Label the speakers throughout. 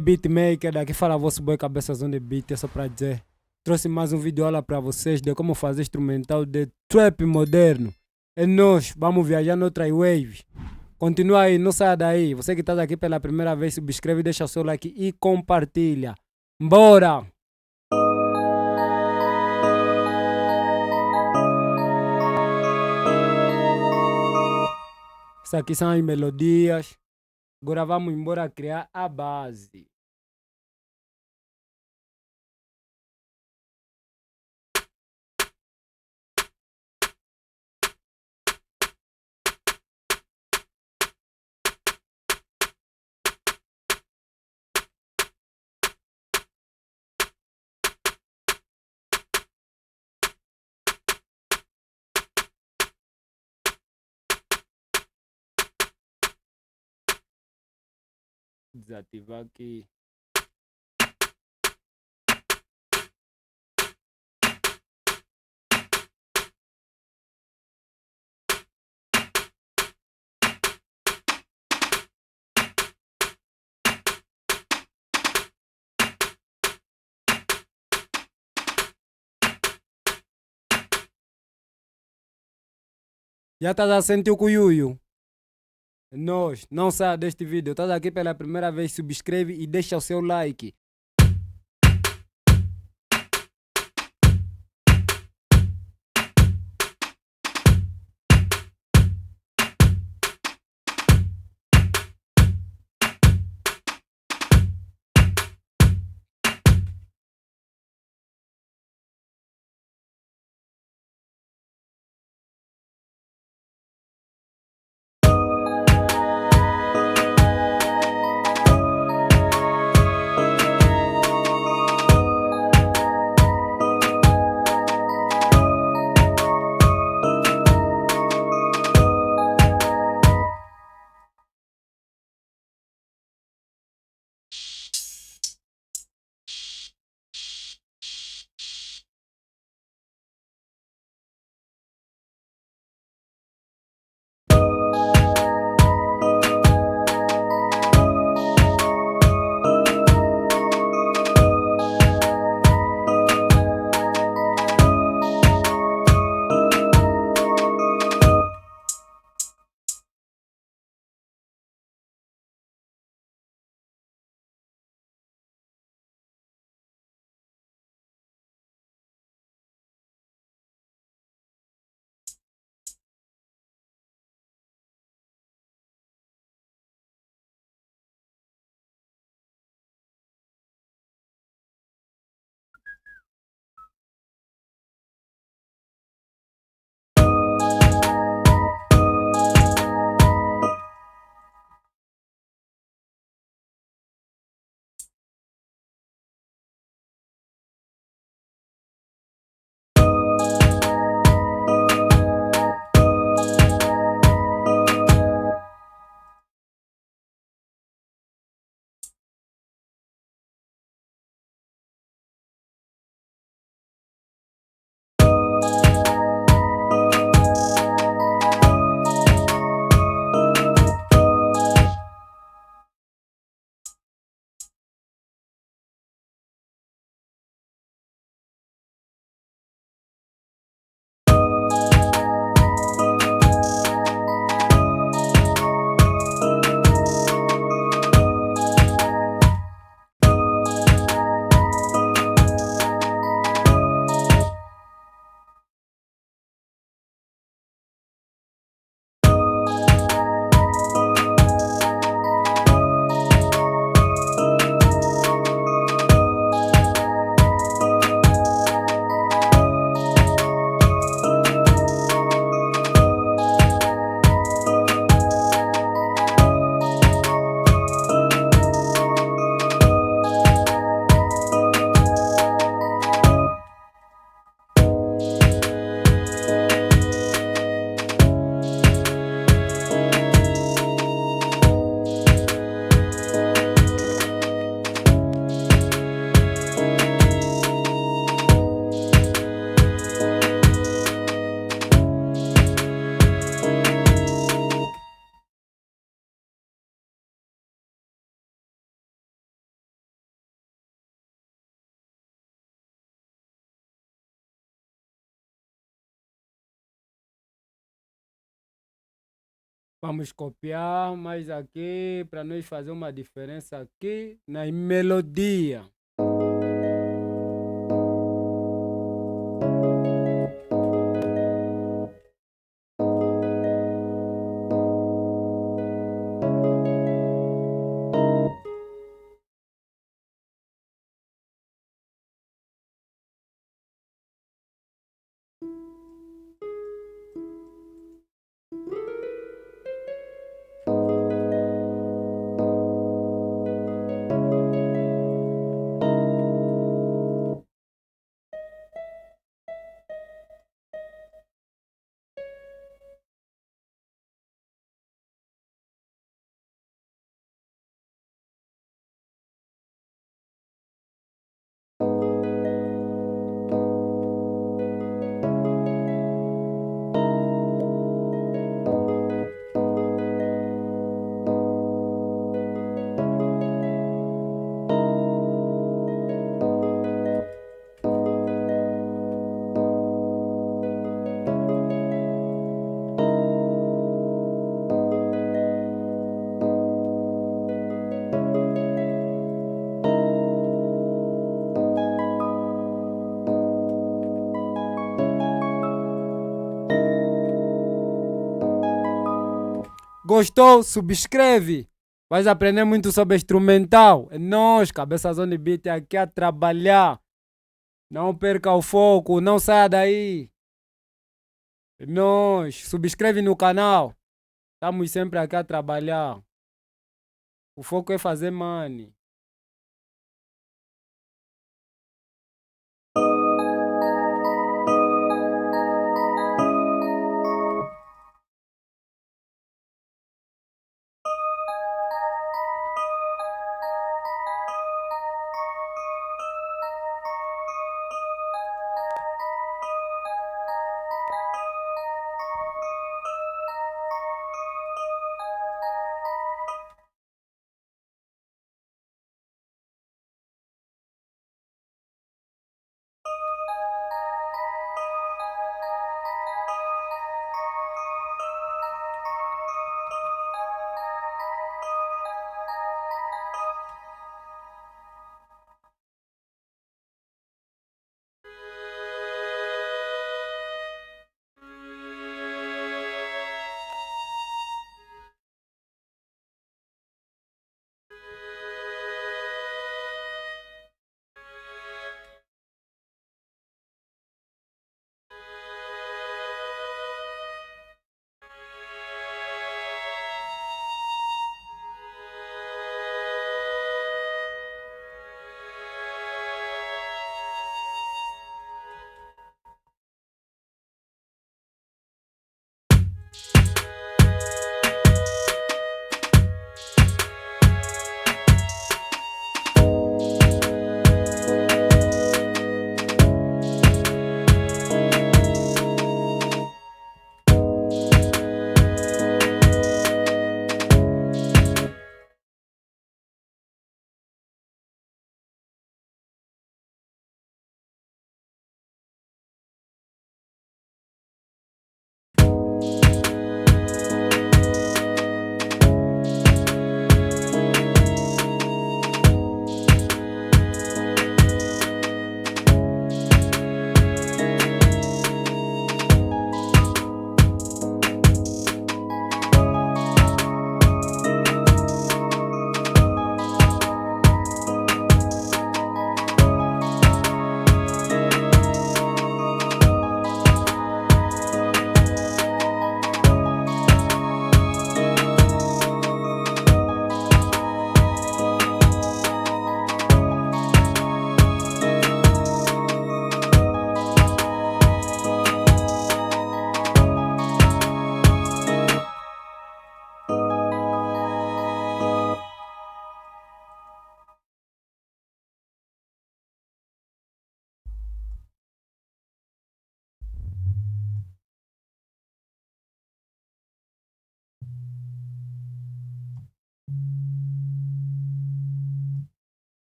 Speaker 1: Beatmaker, daqui fala vosso boy Cabeças On Beat, é só pra dizer. Trouxe mais um vídeo aula pra vocês de como fazer instrumental de trap moderno. É nós, vamos viajar noutras waves. Continua aí, não saia daí. Você que tá aqui pela primeira vez, subscreve, deixa o seu like e compartilha. Bora! Essas aqui são as melodias. Agora vamos embora criar a base. Desativar aqui. Já estás a sentir o cuiuio? Nós, não saia deste vídeo. Estás aqui pela primeira vez, subscreve e deixa o seu like. Vamos copiar mais aqui para nós fazer uma diferença aqui na melodia. Gostou? Subscreve. Vais aprender muito sobre instrumental. É nós, Cabeças On Beat, aqui a trabalhar. Não perca o foco, não saia daí. É nós. Subscreve no canal. Estamos sempre aqui a trabalhar. O foco é fazer money.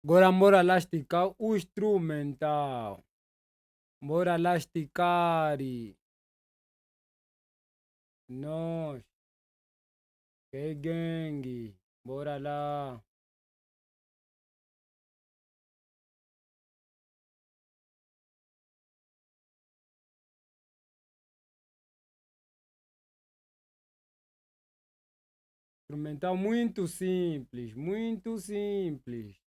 Speaker 1: Agora bora lá esticar o instrumental. Bora lá esticar. Nós. Que gangue. Bora lá. Instrumental muito simples, muito simples.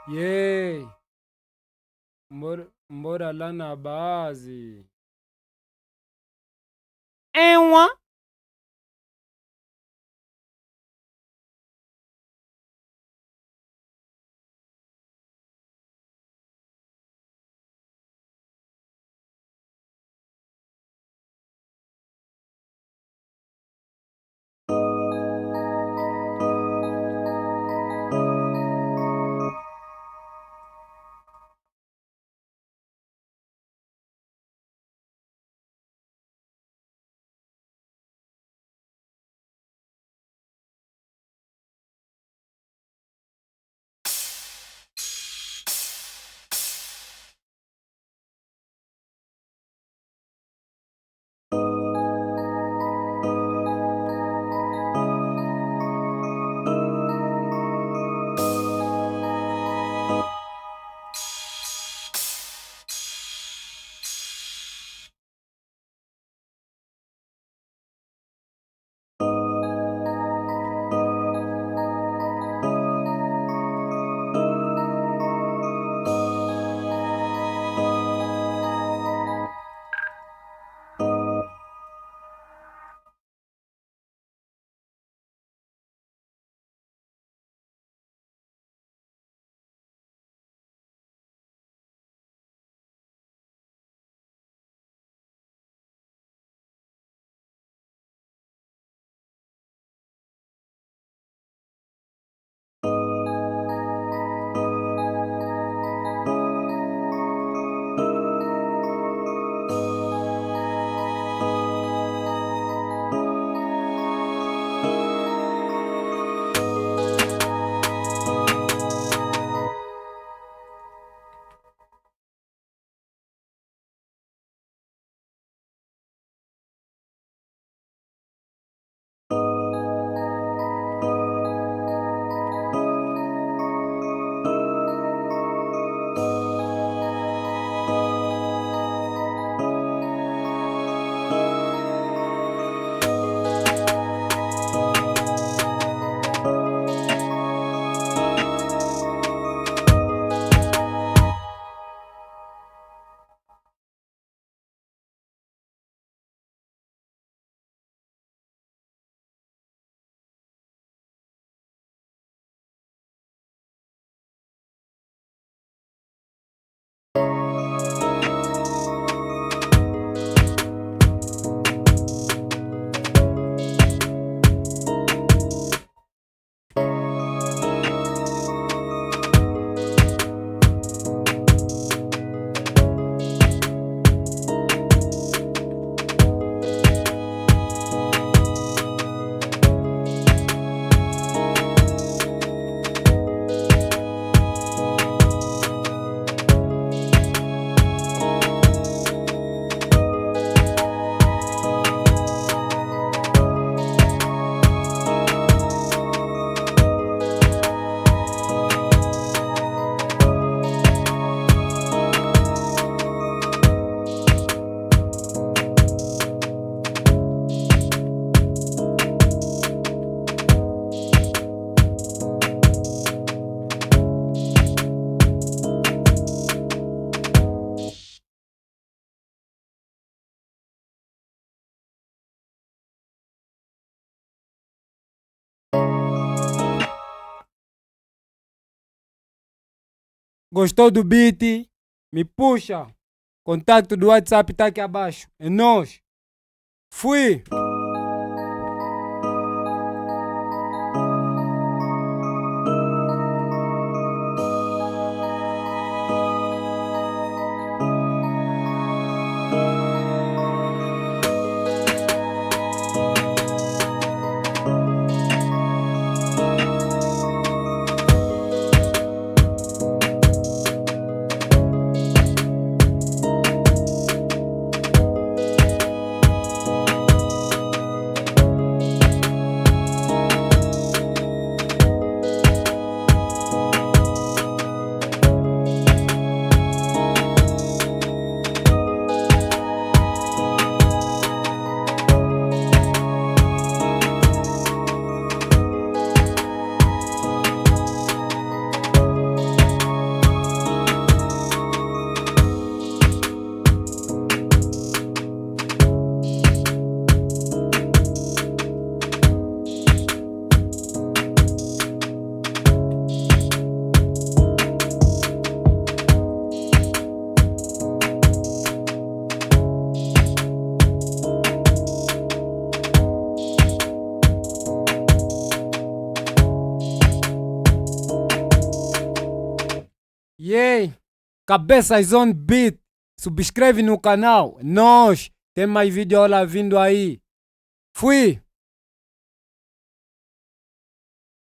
Speaker 1: Yeah! Bora lá na base. É uma. Gostou do beat? Me puxa. Contato do WhatsApp tá aqui abaixo. É nóis. Fui. Yeah! Cabeças On Beat. Subscreve no canal. Nós tem mais vídeo lá vindo aí. Fui!